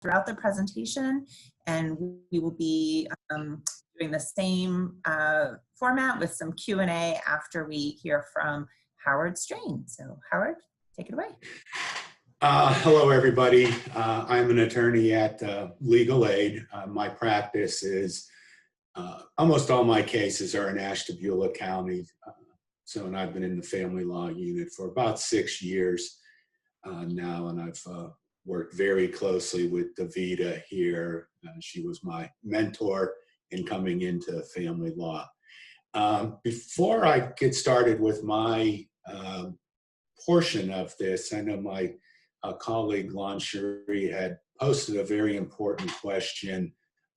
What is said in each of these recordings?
throughout the presentation, and we will be doing the same format with some Q&A after we hear from Howard Strain. So Howard, take it away. Hello, everybody. I'm an attorney at Legal Aid. My practice is almost all my cases are in Ashtabula County. And I've been in the family law unit for about 6 years now, and I've worked very closely with Davida here. She was my mentor in coming into family law. Before I get started with my portion of this, I know my colleague Lon Cherie had posted a very important question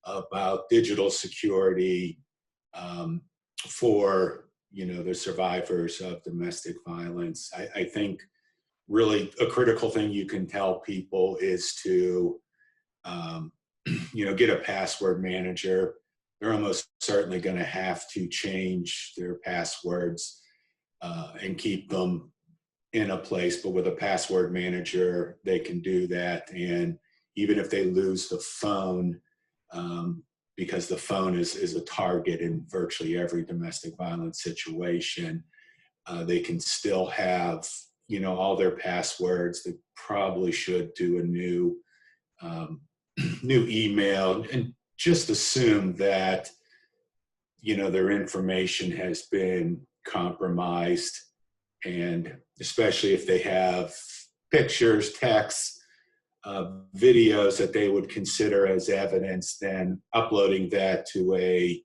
about digital security for the survivors of domestic violence. I think really a critical thing you can tell people is to get a password manager. They're almost certainly going to have to change their passwords and keep them in a place, but with a password manager, they can do that. And even if they lose the phone, because the phone is a target in virtually every domestic violence situation, they can still have, all their passwords. They probably should do a new email and just assume that, their information has been compromised. And especially if they have pictures, texts, videos that they would consider as evidence, then uploading that to a,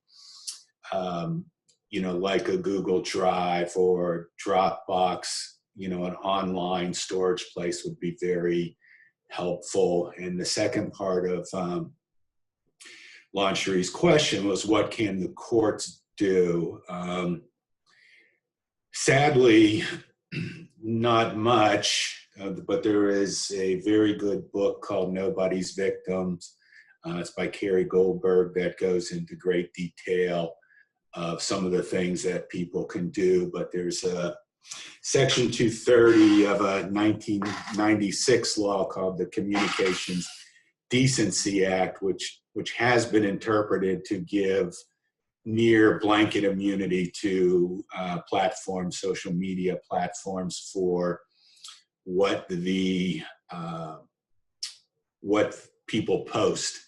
like a Google Drive or Dropbox, an online storage place would be very helpful. And the second part of Lon Cherie's question was, what can the courts do? Sadly, not much, but there is a very good book called Nobody's Victims. It's by Carrie Goldberg that goes into great detail of some of the things that people can do. But there's a Section 230 of a 1996 law called the Communications Decency Act, which has been interpreted to give near blanket immunity to platforms, social media platforms, for what people post.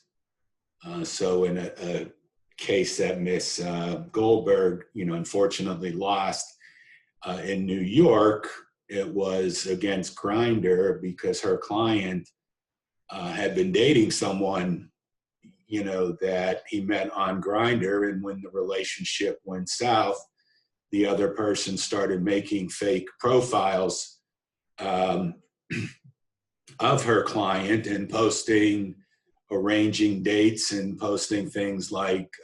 So in a case that Miss Goldberg, unfortunately lost in New York, it was against Grindr because her client had been dating someone that he met on Grindr, and when the relationship went south, the other person started making fake profiles of her client and arranging dates and posting things like,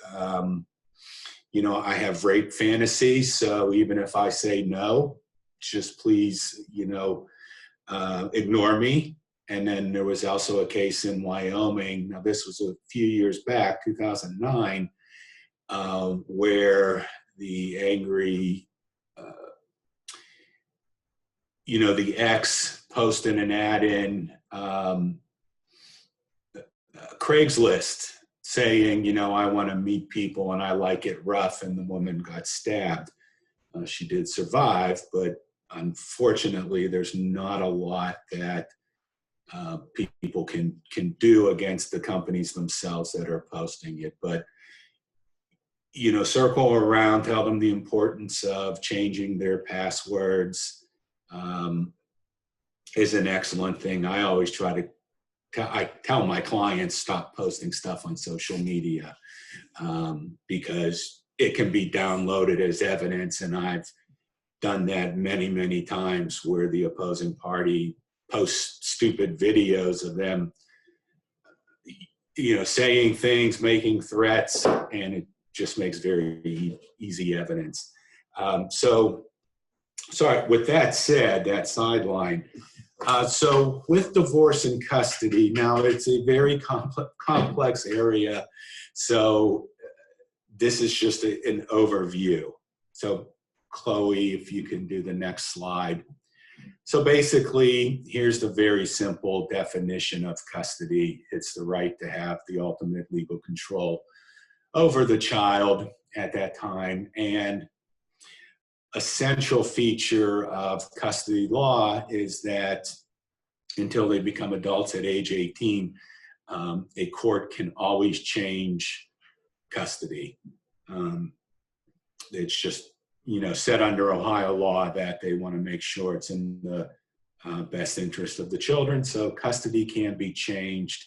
I have rape fantasies, so even if I say no, just please, ignore me. And then there was also a case in Wyoming. Now, this was a few years back, 2009, where the angry, the ex posted an ad in Craigslist saying, I want to meet people and I like it rough, and the woman got stabbed. She did survive, but unfortunately, there's not a lot that people can do against the companies themselves that are posting it. But circle around, tell them the importance of changing their passwords is an excellent thing. I always I tell my clients, stop posting stuff on social media because it can be downloaded as evidence, and I've done that many, many times where the opposing party post stupid videos of them, saying things, making threats, and it just makes very easy evidence. So with that said, that sideline. So with divorce and custody, now it's a very complex area. So this is just an overview. So Chloe, if you can do the next slide. So basically, here's the very simple definition of custody. It's the right to have the ultimate legal control over the child at that time. And a central feature of custody law is that until they become adults at age 18, a court can always change custody. It's just, set under Ohio law that they want to make sure it's in the best interest of the children. So custody can be changed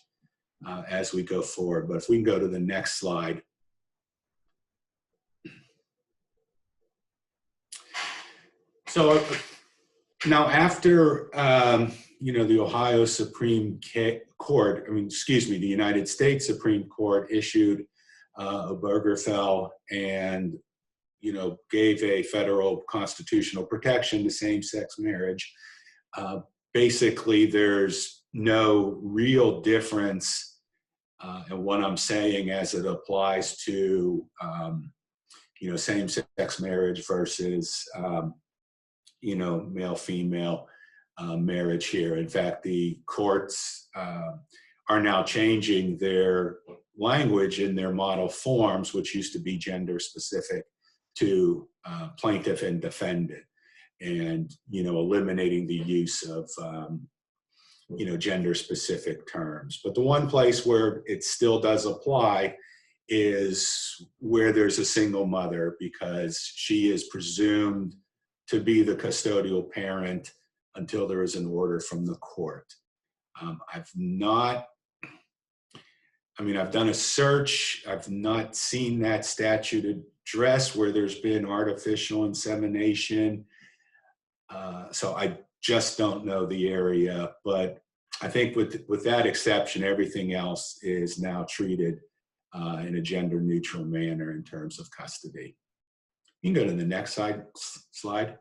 as we go forward. But if we can go to the next slide. So now after, the Ohio Supreme Court, the United States Supreme Court issued Obergefell and, gave a federal constitutional protection to same-sex marriage. Basically, there's no real difference in what I'm saying as it applies to, same-sex marriage versus, male-female marriage here. In fact, the courts are now changing their language in their model forms, which used to be gender specific, to plaintiff and defendant, and eliminating the use of gender specific terms. But the one place where it still does apply is where there's a single mother, because she is presumed to be the custodial parent until there is an order from the court. I've done a search. I've not seen that statute addressed where there's been artificial insemination. So I just don't know the area, but I think with that exception, everything else is now treated in a gender neutral manner in terms of custody. You can go to the next slide.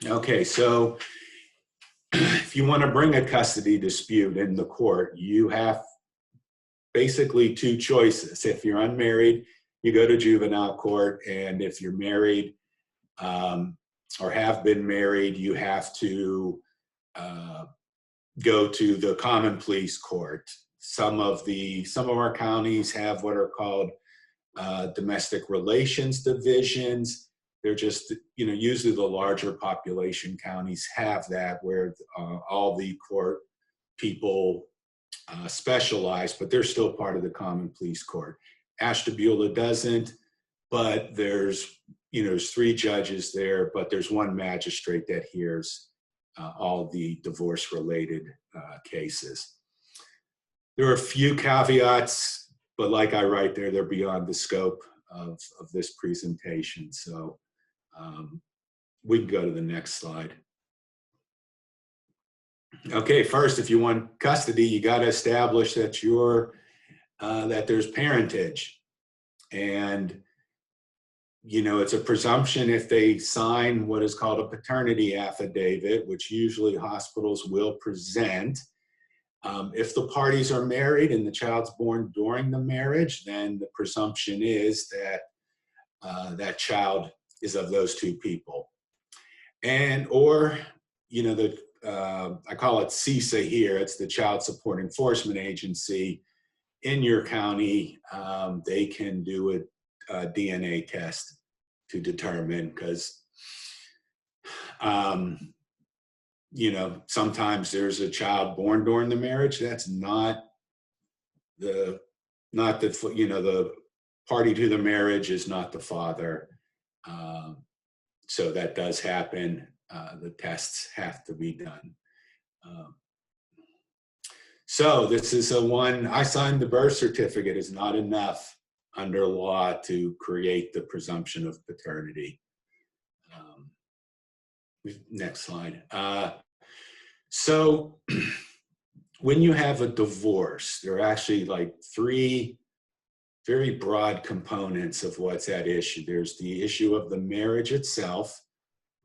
Okay, so if you want to bring a custody dispute in the court, you have basically two choices. If you're unmarried, you go to juvenile court, and if you're married or have been married, you have to go to the common pleas court. Some of our counties have what are called domestic relations divisions. They're just, usually the larger population counties have that, where all the court people specialize, but they're still part of the common pleas court. Ashtabula doesn't, but there's 3 judges there, but there's 1 magistrate that hears all the divorce-related cases. There are a few caveats, but like I write there, they're beyond the scope of this presentation. So we can go to the next slide. Okay, first, if you want custody, you got to establish that that there's parentage, and it's a presumption if they sign what is called a paternity affidavit, which usually hospitals will present. If the parties are married and the child's born during the marriage, then the presumption is that that child is of those 2 people, I call it CISA here. It's the Child Support Enforcement Agency in your county. They can do a DNA test to determine, because sometimes there's a child born during the marriage that's not the party to the marriage is not the father. So that does happen. The tests have to be done. So this is I signed the birth certificate is not enough under law to create the presumption of paternity. Next slide. So when you have a divorce, there are actually like 3 very broad components of what's at issue. There's the issue of the marriage itself,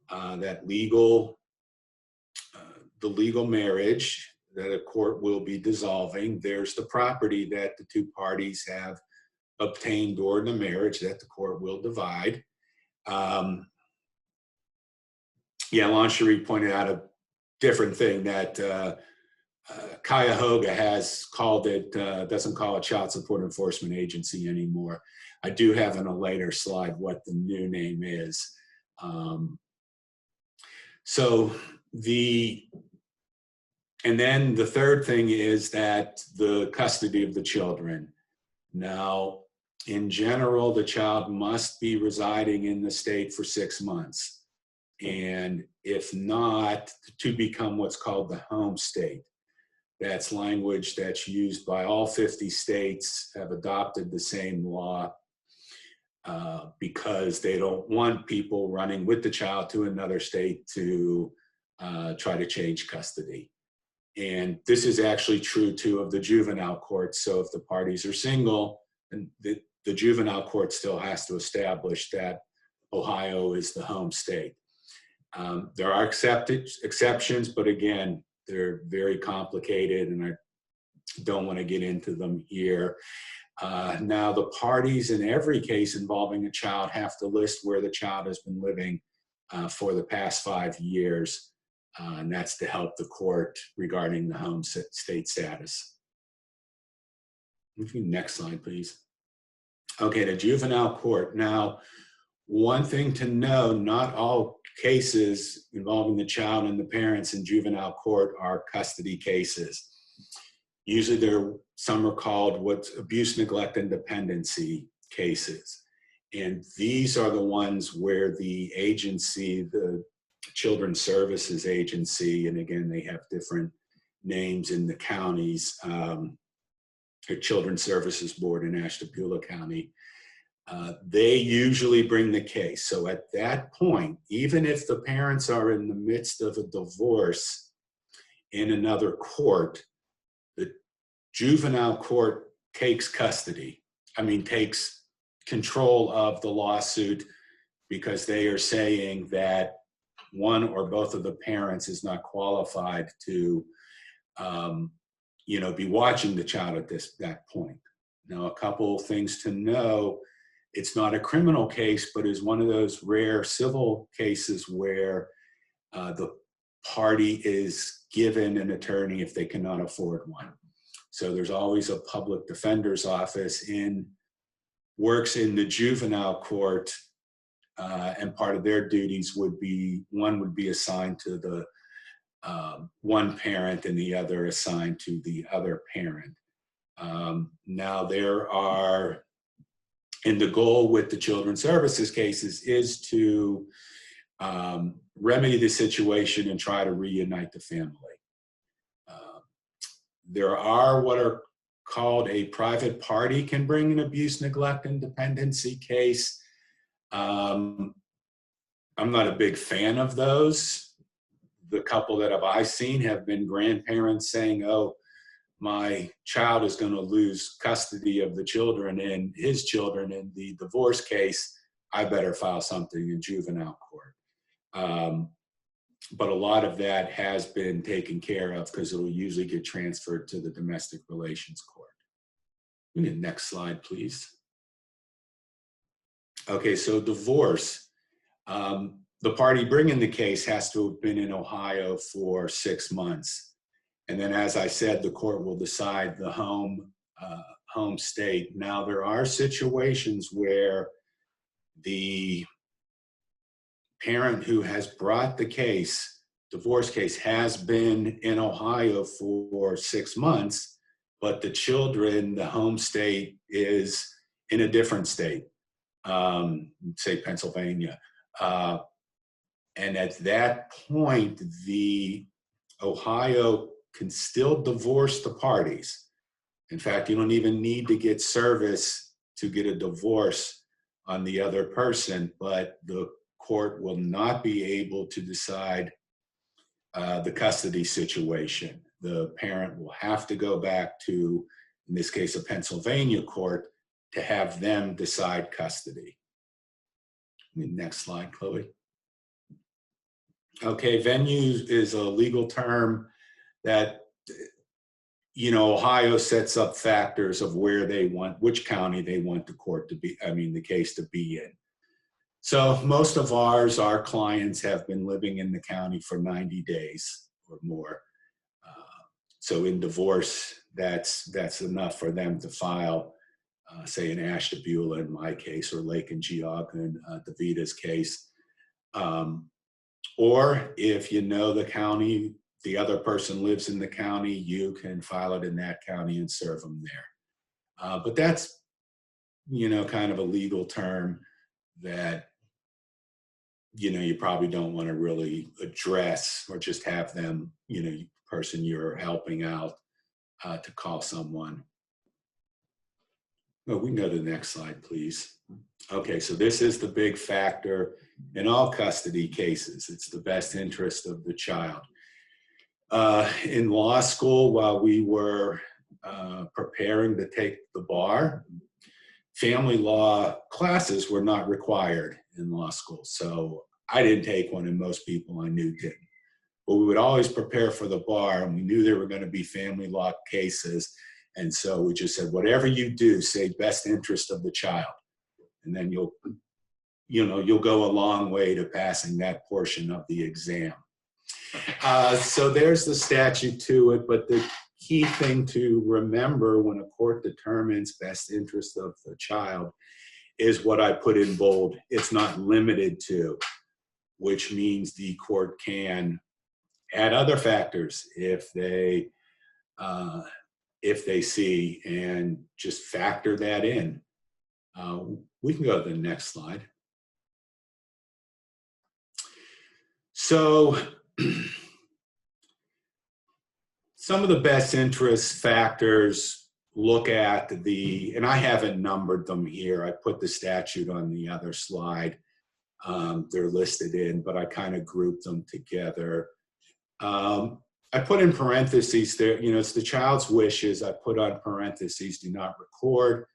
the legal marriage that a court will be dissolving. There's the property that the 2 parties have obtained during the marriage that the court will divide. Yeah, Lon Cherie pointed out a different thing that Cuyahoga has called it, doesn't call it Child Support Enforcement Agency anymore. I do have in a later slide what the new name is. And then the third thing is that the custody of the children. Now, in general, the child must be residing in the state for 6 months. And if not, to become what's called the home state. That's language that's used by all 50 states, have adopted the same law because they don't want people running with the child to another state to try to change custody. And this is actually true too of the juvenile court. So if the parties are single, and the juvenile court still has to establish that Ohio is the home state. There are exceptions, but again, they're very complicated and I don't want to get into them here. Now, the parties in every case involving a child have to list where the child has been living for the past 5 years, and that's to help the court regarding the home state status. Next slide, please. Okay, the juvenile court. Now, one thing to know, not all cases involving the child and the parents in juvenile court are custody cases. Usually some are called what's abuse, neglect, and dependency cases. And these are the ones where the agency, the Children's Services Agency, and again, they have different names in the counties, the Children's Services Board in Ashtabula County, they usually bring the case. So at that point, even if the parents are in the midst of a divorce in another court, the juvenile court takes custody. Takes control of the lawsuit because they are saying that one or both of the parents is not qualified to, be watching the child at that point. Now, a couple of things to know. It's not a criminal case, but is one of those rare civil cases where the party is given an attorney if they cannot afford one. So there's always a public defender's office works in the juvenile court, and part of their duties would be assigned to the one parent and the other assigned to the other parent. Now and the goal with the Children's Services cases is to remedy the situation and try to reunite the family. There are what are called a private party can bring an abuse, neglect, and dependency case. I'm not a big fan of those. The couple that I've seen have been grandparents saying, oh, my child is going to lose custody of the children and his children in the divorce case. I better file something in juvenile court. But a lot of that has been taken care of because it will usually get transferred to the domestic relations court. Next slide, please. Okay, so divorce. The party bringing the case has to have been in Ohio for 6 months. And then, as I said, the court will decide the home state. Now, there are situations where the parent who has brought the divorce case, has been in Ohio for 6 months, but the children, the home state is in a different state, say Pennsylvania. And at that point, the Ohio can still divorce the parties. In fact, you don't even need to get service to get a divorce on the other person, but the court will not be able to decide the custody situation. The parent will have to go back to, in this case, a Pennsylvania court to have them decide custody. Next slide, Chloe. Okay, venue is a legal term that, Ohio sets up factors of where they want, which county they want the court to be, the case to be in. So most of our clients have been living in the county for 90 days or more. So in divorce, that's enough for them to file, say in Ashtabula in my case, or Lake and Geauga in Davita's case. Or if you know the county, the other person lives in the county, you can file it in that county and serve them there. But that's, kind of a legal term that, you probably don't want to really address or just have them, person you're helping out to call someone. Oh, we can go to the next slide, please. Okay, so this is the big factor in all custody cases. It's the best interest of the child. In law school, while we were preparing to take the bar, family law classes were not required in law school. So I didn't take one, and most people I knew didn't. But we would always prepare for the bar, and we knew there were going to be family law cases. And so we just said, whatever you do, say best interest of the child. And then you'll go a long way to passing that portion of the exam. So there's the statute to it, but the key thing to remember when a court determines best interest of the child is what I put in bold. It's not limited to, which means the court can add other factors if they see, and just factor that in. We can go to the next slide. So some of the best interest factors look at and I haven't numbered them here. I put the statute on the other slide. They're listed in, but I kind of grouped them together. I put in parentheses there, it's the child's wishes. I put on parentheses, do not record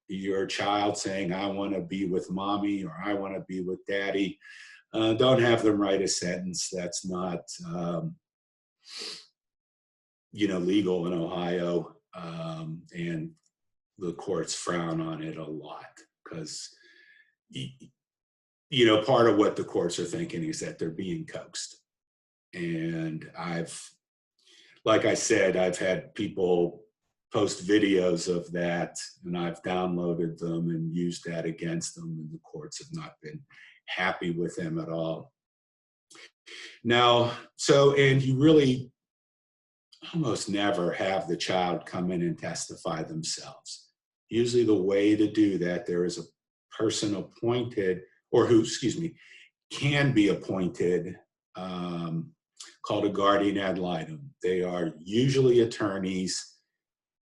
your child saying, I want to be with mommy or I want to be with daddy. Don't have them write a sentence. That's not, legal in Ohio. And the courts frown on it a lot because, part of what the courts are thinking is that they're being coaxed. And like I said, I've had people post videos of that, and I've downloaded them and used that against them, and the courts have not been happy with them at all. Now, and you really almost never have the child come in and testify themselves. Usually the way to do that, there is a person appointed, or who, can be appointed, called a guardian ad litem. They are usually attorneys,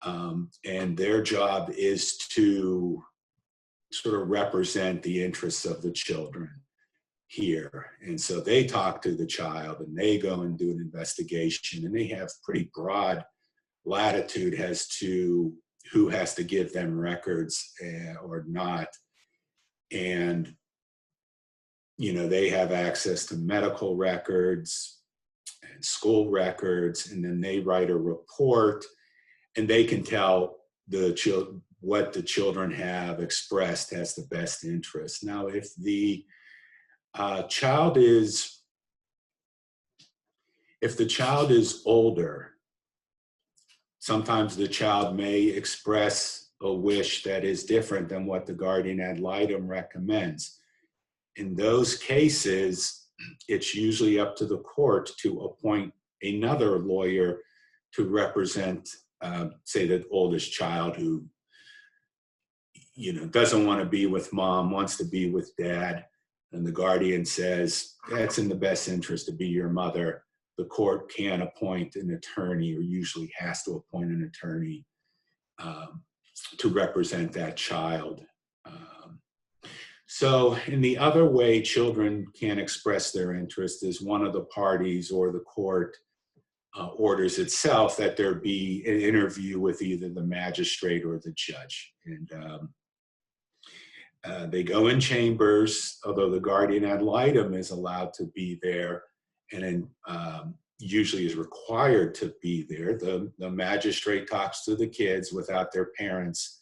and their job is to sort of represent the interests of the children here. And so they talk to the child, and they go and do an investigation, and they have pretty broad latitude as to who has to give them records or not. And, they have access to medical records and school records, and then they write a report, and they can tell what the children have expressed as the best interest. Now, if the child is older, sometimes the child may express a wish that is different than what the guardian ad litem recommends. In those cases, it's usually up to the court to appoint another lawyer to represent, say, the oldest child who, doesn't want to be with mom, wants to be with dad, and the guardian says, that's in the best interest to be your mother. The court can appoint an attorney, or usually has to appoint an attorney to represent that child. So in the other way children can express their interest is one of the parties or the court orders itself that there be an interview with either the magistrate or the judge. And they go in chambers, although the guardian ad litem is allowed to be there, and usually is required to be there. The magistrate talks to the kids without their parents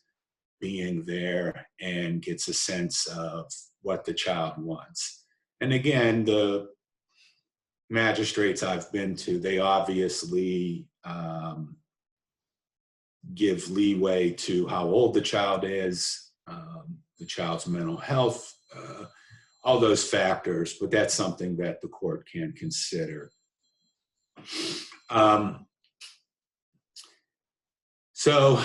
being there and gets a sense of what the child wants. And again, the magistrates I've been to, they obviously give leeway to how old the child is, the child's mental health, all those factors, but that's something that the court can consider. So,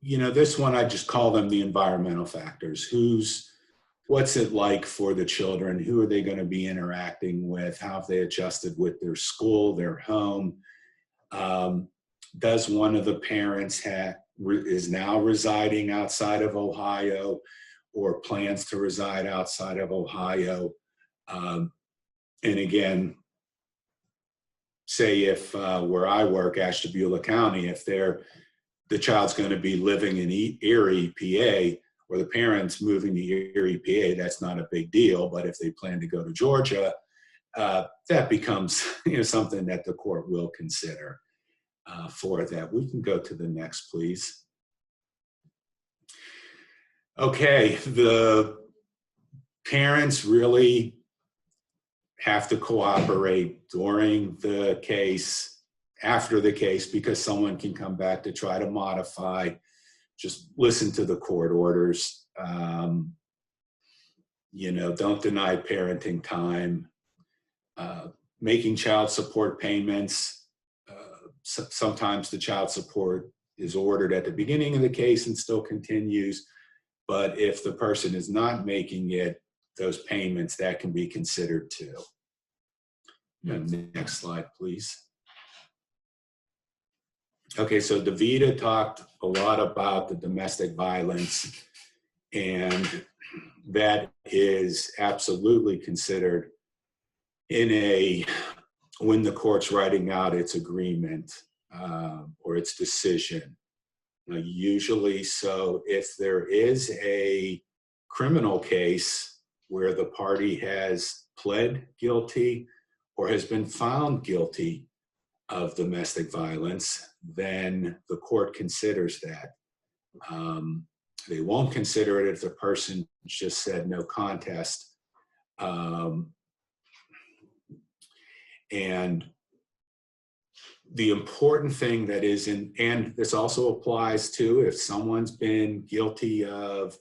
you know, this one, I just call them the environmental factors. What's it like for the children? Who are they going to be interacting with? How have they adjusted with their school, their home? Does one of the parents is now residing outside of Ohio or plans to reside outside of Ohio? And again, say if where I work, Ashtabula County, if the child's going to be living in Erie, PA, or the parents moving to Erie, PA, that's not a big deal. But if they plan to go to Georgia, that becomes something that the court will consider for that. We can go to the next, please. Okay, the parents really have to cooperate during the case, after the case, because someone can come back to try to modify. Just listen to the court orders. Don't deny parenting time. Making child support payments. Sometimes the child support is ordered at the beginning of the case and still continues. But if the person is not making it, those payments, that can be considered too. Next slide, please. Okay, so Davida talked a lot about the domestic violence, and that is absolutely considered when the court's writing out its agreement or its decision. Usually, so if there is a criminal case where the party has pled guilty or has been found guilty of domestic violence, then the court considers that. They won't consider it if the person just said no contest. And the important thing that is and this also applies to if someone's been guilty of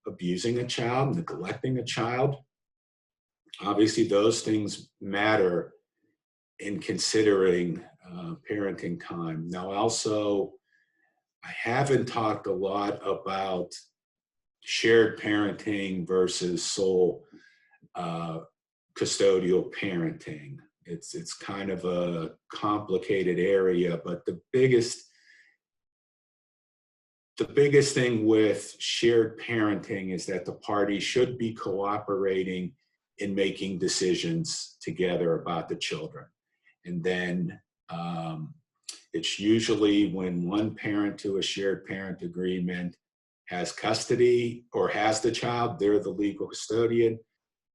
abusing a child, neglecting a child, obviously those things matter in considering parenting time. Now, also, I haven't talked a lot about shared parenting versus sole custodial parenting. It's kind of a complicated area, but the biggest thing with shared parenting is that the parties should be cooperating in making decisions together about the children. And then it's usually when one parent to a shared parent agreement has custody or has the child, they're the legal custodian,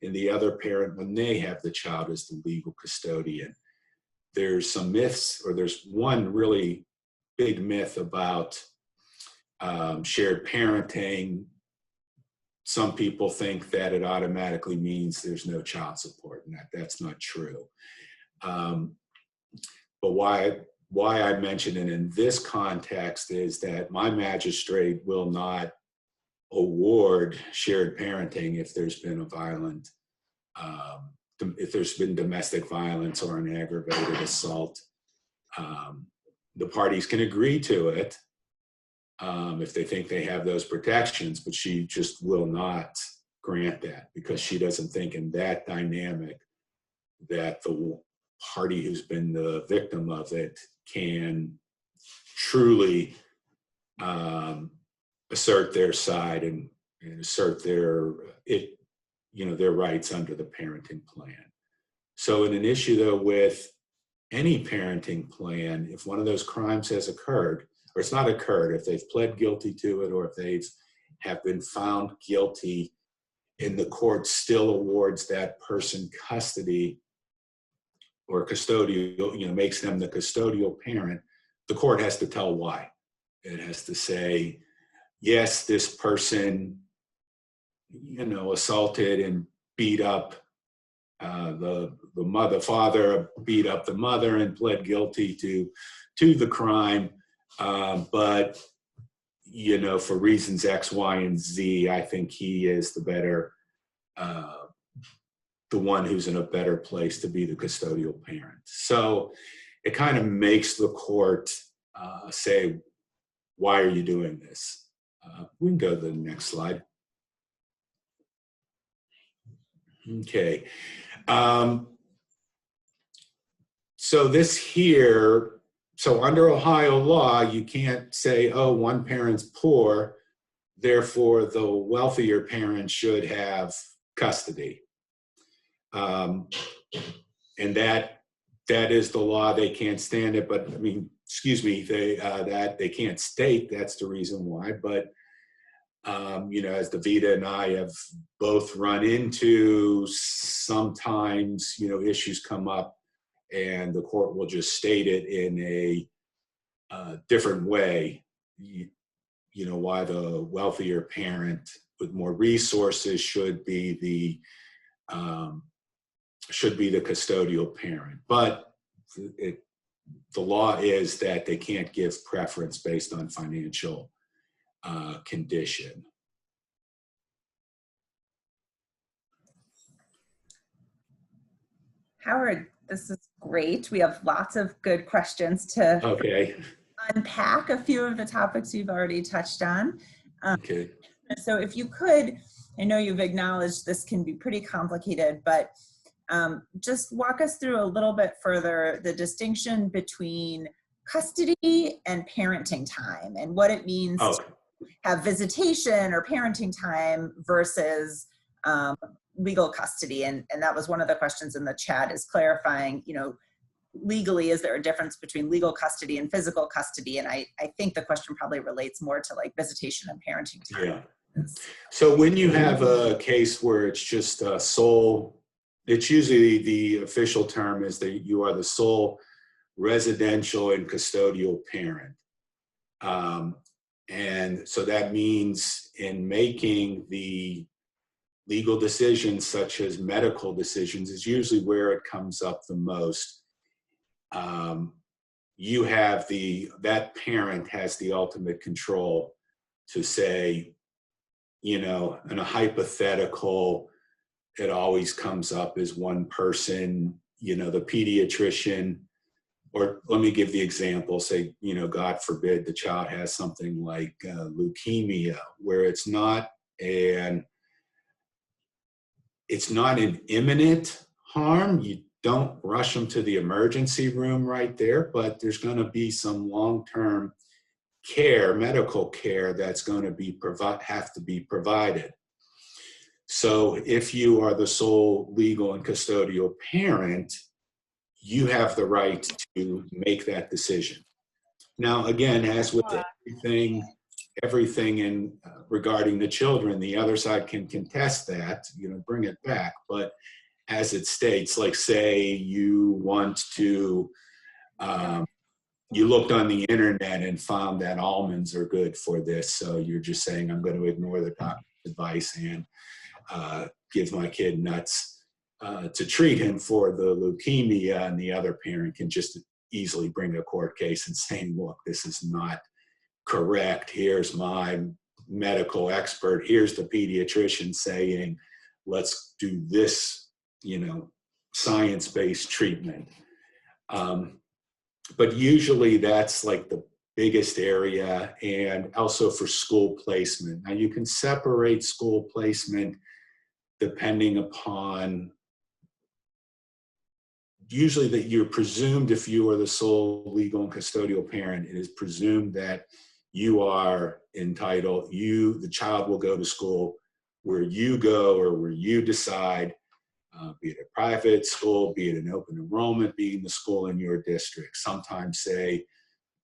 and the other parent, when they have the child, is the legal custodian. There's some myths, or there's one really big myth about shared parenting. Some people think that it automatically means there's no child support, and that's not true. But why I mention it in this context is that my magistrate will not award shared parenting if there's been if there's been domestic violence or an aggravated assault. The parties can agree to it if they think they have those protections, but she just will not grant that because she doesn't think in that dynamic that the party who's been the victim of it can truly assert their side and assert their rights under the parenting plan. So in an issue though with any parenting plan, if one of those crimes has occurred, or it's not occurred, if they've pled guilty to it, or if they have been found guilty and the court still awards that person custody or custodial, makes them the custodial parent, the court has to tell why. It has to say, yes, this person, assaulted and beat up the father beat up the mother and pled guilty to the crime. But, for reasons X, Y, and Z, I think he is the one who's in a better place to be the custodial parent. So it kind of makes the court say, why are you doing this? We can go to the next slide. Okay. So this here, so under Ohio law, you can't say, oh, one parent's poor, therefore the wealthier parent should have custody. And that is the law. They can't stand it, but I mean, excuse me, they can't state that's the reason why. But as Davida and I have both run into, sometimes issues come up, and the court will just state it in a different way. Why the wealthier parent with more resources should be the custodial parent, but the law is that they can't give preference based on financial condition. Howard, this is great. We have lots of good questions to unpack a few of the topics you've already touched on. Okay. So if you could, I know you've acknowledged this can be pretty complicated, but just walk us through a little bit further the distinction between custody and parenting time and what it means to have visitation or parenting time versus legal custody. And that was one of the questions in the chat, is clarifying, legally, is there a difference between legal custody and physical custody? And I think the question probably relates more to like visitation and parenting time. Yeah. So when you have a case where it's just a sole, it's usually the official term is that you are the sole residential and custodial parent. And so that means in making the legal decisions, such as medical decisions, is usually where it comes up the most. You have that parent has the ultimate control to say, in a hypothetical, it always comes up as one person, the pediatrician, or let me give the example, say, God forbid the child has something like leukemia, where it's not an imminent harm. You don't rush them to the emergency room right there, but there's going to be some long-term care, medical care, that's going to have to be provided. So if you are the sole legal and custodial parent, you have the right to make that decision. Now, again, as with everything in regarding the children, the other side can contest that, bring it back. But as it states, like say you want to, you looked on the internet and found that almonds are good for this, so you're just saying, I'm going to ignore the doctor's advice and give my kid nuts to treat him for the leukemia, and the other parent can just easily bring a court case and saying, look, this is not correct. Here's my medical expert. Here's the pediatrician saying, let's do this, science-based treatment. But usually that's like the biggest area, and also for school placement. Now you can separate school placement depending upon, usually that you're presumed, if you are the sole legal and custodial parent, it is presumed that you are entitled, the child will go to school where you go or where you decide, be it a private school, be it an open enrollment, being the school in your district. Sometimes say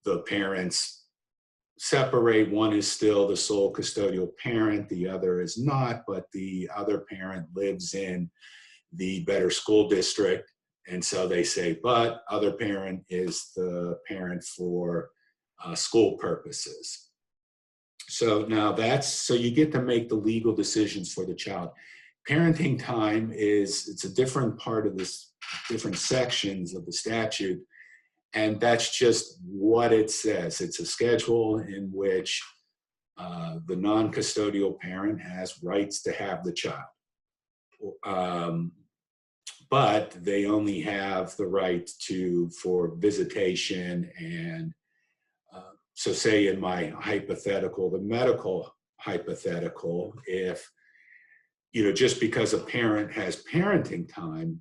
the parents separate, one is still the sole custodial parent, the other is not, but the other parent lives in the better school district. And so they say, but other parent is the parent for school purposes. So now so you get to make the legal decisions for the child. Parenting time it's a different part of this, different sections of the statute. And that's just what it says. It's a schedule in which the non-custodial parent has rights to have the child. But they only have the right for visitation. And so say in my hypothetical, the medical hypothetical, if, just because a parent has parenting time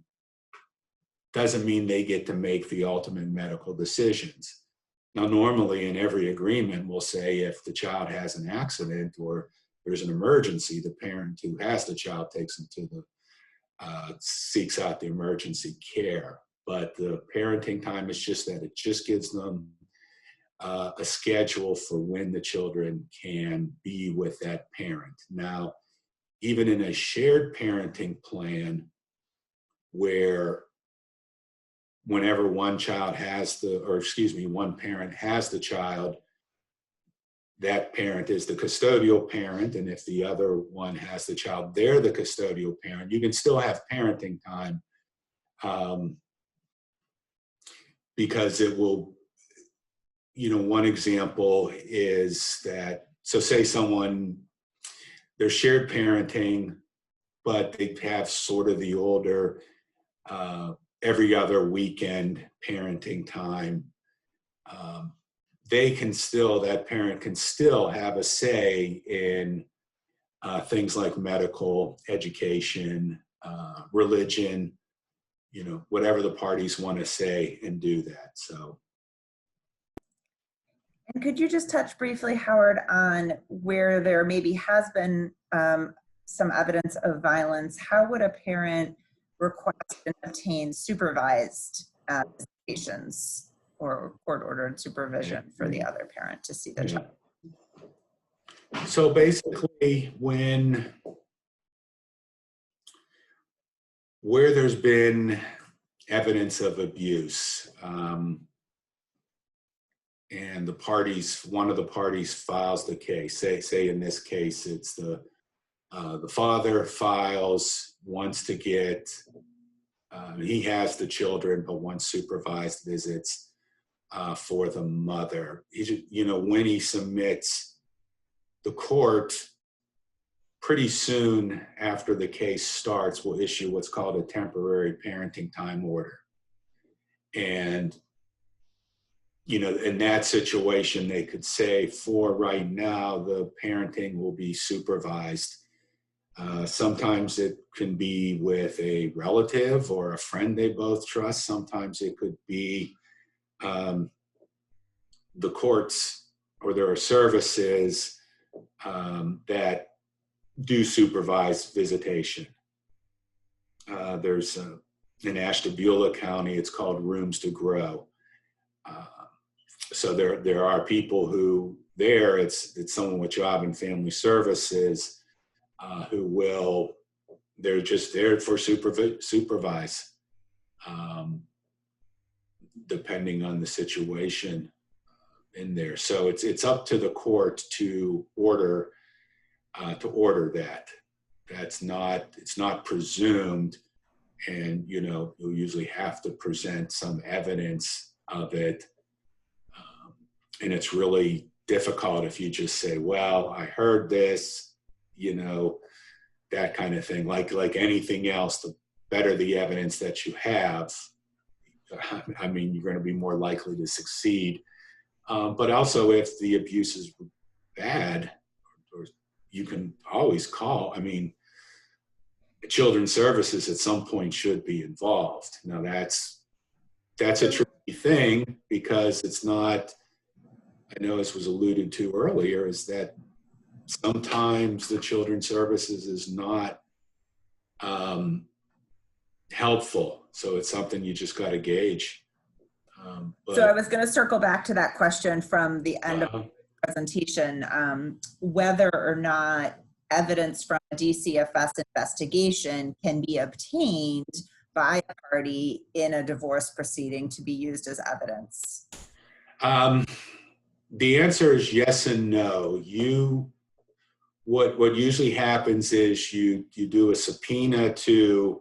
doesn't mean they get to make the ultimate medical decisions. Now, normally in every agreement, we'll say if the child has an accident or there's an emergency, the parent who has the child takes them to seeks out the emergency care. But the parenting time is just that it just gives them a schedule for when the children can be with that parent. Now, even in a shared parenting plan, where whenever one parent has the child, that parent is the custodial parent, and if the other one has the child, they're the custodial parent. You can still have parenting time because it will, one example is that, so say they're shared parenting, but they have sort of the older, every other weekend parenting time. That parent can still have a say in things like medical, education, religion, whatever the parties want to say and do that. So. And could you just touch briefly, Howard, on where there maybe has been some evidence of violence? How would a parent request and obtain supervised visitations or court-ordered supervision for the other parent to see the child? So basically, where there's been evidence of abuse, and one of the parties files the case, say in this case, it's the father wants to get, he has the children, but wants supervised visits for the mother. When he submits, the court pretty soon after the case starts will issue what's called a temporary parenting time order. And, in that situation, they could say, for right now, the parenting will be supervised. Sometimes it can be with a relative or a friend they both trust. Sometimes it could be the courts, or there are services that do supervised visitation. There's in Ashtabula County, it's called Rooms to Grow. So there are people who it's someone with Job and Family Services they're just there for supervise, depending on the situation in there. So it's up to the court to order that. It's not presumed, and you'll usually have to present some evidence of it. And it's really difficult if you just say, well, I heard this, that kind of thing. Like anything else, the better the evidence that you have, you're going to be more likely to succeed. But also, if the abuse is bad, or you can always call. Children's Services at some point should be involved. Now that's a tricky thing, because it's not, I know this was alluded to earlier, is that sometimes the Children's Services is not helpful. So it's something you just got to gauge. So I was going to circle back to that question from the end of the presentation, whether or not evidence from a DCFS investigation can be obtained by a party in a divorce proceeding to be used as evidence. The answer is yes and no. What usually happens is you do a subpoena to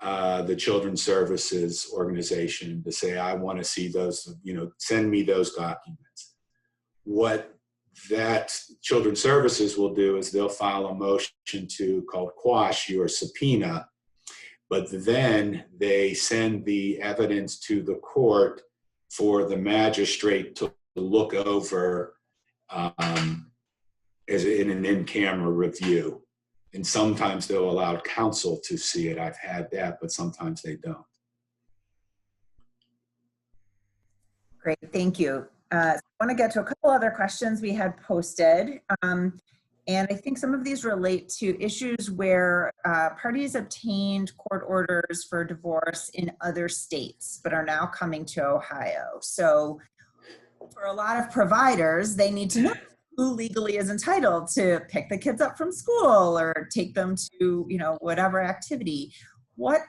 the Children's Services Organization to say, I want to see those, send me those documents. What that Children's Services will do is they'll file a motion called quash your subpoena, but then they send the evidence to the court for the magistrate to look over as in an in-camera review. And sometimes they'll allow counsel to see it. I've had that, but sometimes they don't. Great, thank you. I want to get to a couple other questions we had posted. And I think some of these relate to issues where parties obtained court orders for divorce in other states, but are now coming to Ohio. So for a lot of providers, they need to know who legally is entitled to pick the kids up from school or take them to, whatever activity. What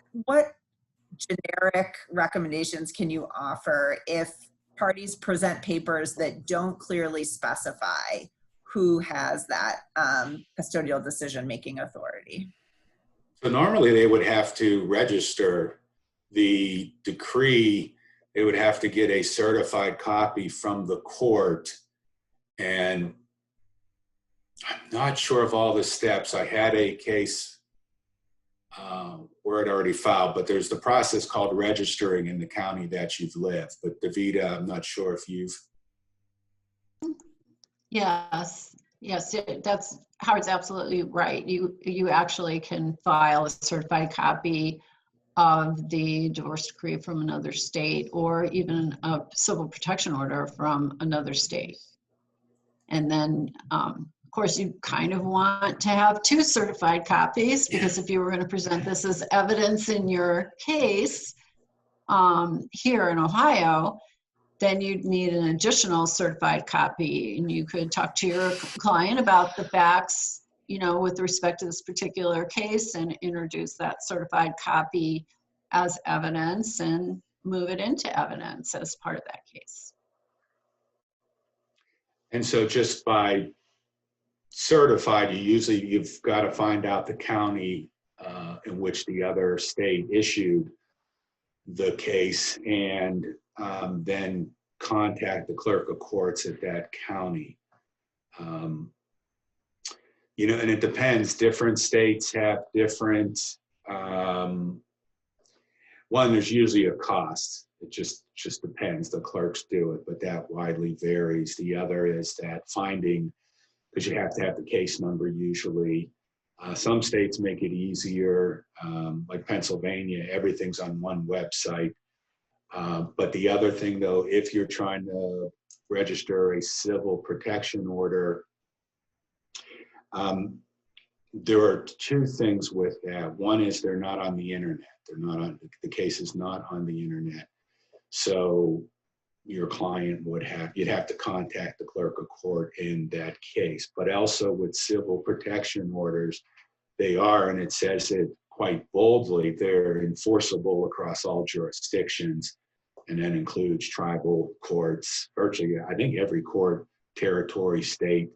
generic recommendations can you offer if parties present papers that don't clearly specify who has that custodial decision-making authority? So normally they would have to register the decree. They would have to get a certified copy from the court. And I'm not sure of all the steps. I had a case where it already filed, but there's the process called registering in the county that you've lived. But Davida, I'm not sure if you've. Yes, that's Howard's absolutely right. You actually can file a certified copy of the divorce decree from another state, or even a civil protection order from another state. And then, of course, you kind of want to have two certified copies, because if you were going to present this as evidence in your case here in Ohio, then you'd need an additional certified copy, and you could talk to your client about the facts, with respect to this particular case, and introduce that certified copy as evidence and move it into evidence as part of that case. And so just by certified, you've got to find out the county in which the other state issued the case, and then contact the clerk of courts at that county. And it depends. Different states have different, one, there's usually a cost. It just depends. The clerks do it, but that widely varies. The other is that finding, because you have to have the case number usually. Some states make it easier, like Pennsylvania, everything's on one website. But the other thing, though, if you're trying to register a civil protection order, there are two things with that. One is they're not on the internet. The case is not on the internet. So your client you'd have to contact the clerk of court in that case. But also with civil protection orders, they are, and it says it quite boldly, they're enforceable across all jurisdictions, and that includes tribal courts, virtually, I think every court, territory, state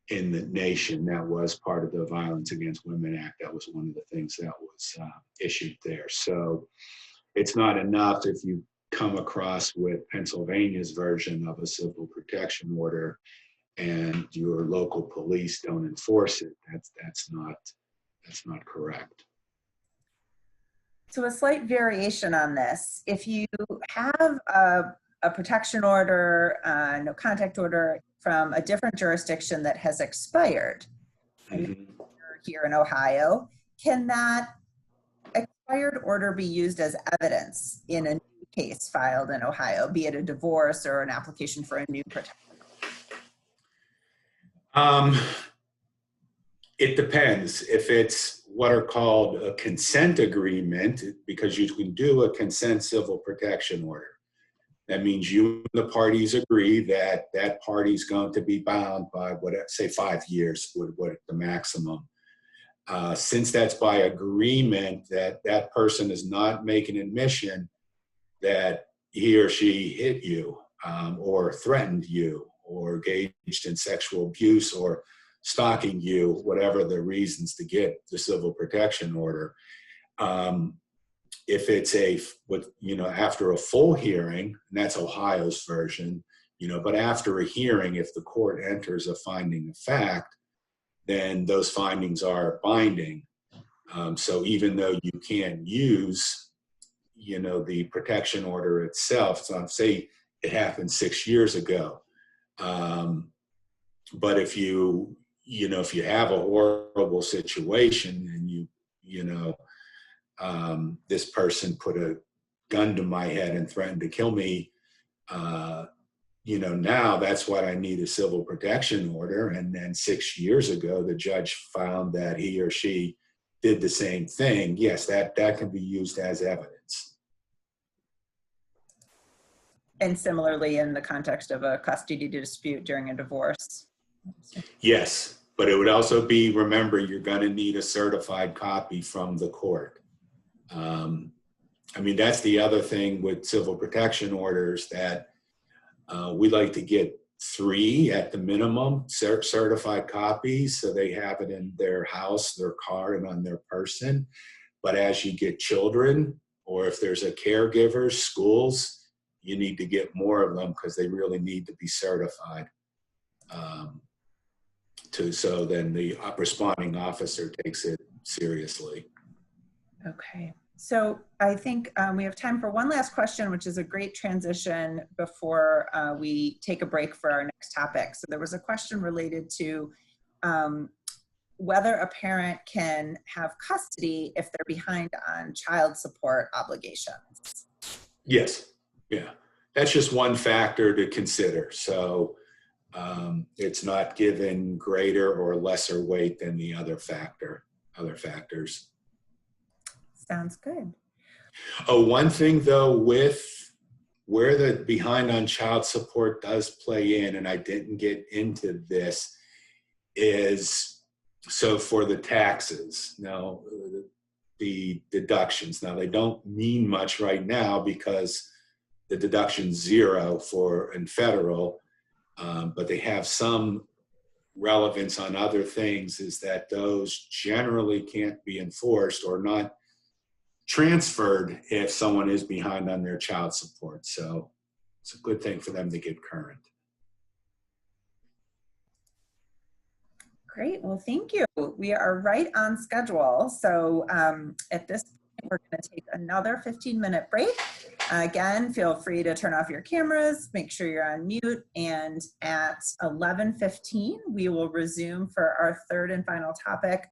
in the nation. That was part of the Violence Against Women Act. That was one of the things that was issued there. So it's not enough if you come across with Pennsylvania's version of a civil protection order and your local police don't enforce it. That's not correct. So a slight variation on this, if you have a protection order, no contact order from a different jurisdiction that has expired, here in Ohio, can that expired order be used as evidence in a new case filed in Ohio, be it a divorce or an application for a new protection? It depends. If it's what are called a consent agreement, because you can do a consent civil protection order. That means you and the parties agree that that party's going to be bound by say 5 years, what the maximum. Since that's by agreement, that person is not making admission that he or she hit you or threatened you or engaged in sexual abuse or stalking you, whatever the reasons to get the civil protection order. If it's after a full hearing, and that's Ohio's version, but after a hearing, if the court enters a finding of fact, then those findings are binding. So even though you can't use, the protection order itself, so say it happened 6 years ago, but if you have a horrible situation and this person put a gun to my head and threatened to kill me, now that's what I need a civil protection order. And then 6 years ago, the judge found that he or she did the same thing. Yes, that can be used as evidence. And similarly, in the context of a custody dispute during a divorce. Yes, but it would also be, remember, you're going to need a certified copy from the court. That's the other thing with civil protection orders, that we like to get 3 at the minimum certified copies, so they have it in their house, their car, and on their person. But as you get children, or if there's a caregiver, schools, you need to get more of them because they really need to be certified. So then the responding officer takes it seriously. Okay. So I think we have time for one last question, which is a great transition before we take a break for our next topic. So there was a question related to whether a parent can have custody if they're behind on child support obligations. Yes. Yeah. That's just one factor to consider. So it's not given greater or lesser weight than the other factors. Sounds good. Oh, one thing though, with where the behind on child support does play in, and I didn't get into this, is so for the taxes. Now, the deductions, now they don't mean much right now because the deduction's 0 in federal, but they have some relevance on other things, is that those generally can't be enforced or not transferred if someone is behind on their child support. So it's a good thing for them to get current. Great. Well, thank you. We are right on schedule. So at this point, we're going to take another 15-minute break. Again, feel free to turn off your cameras, make sure you're on mute, and at 11:15, we will resume for our third and final topic,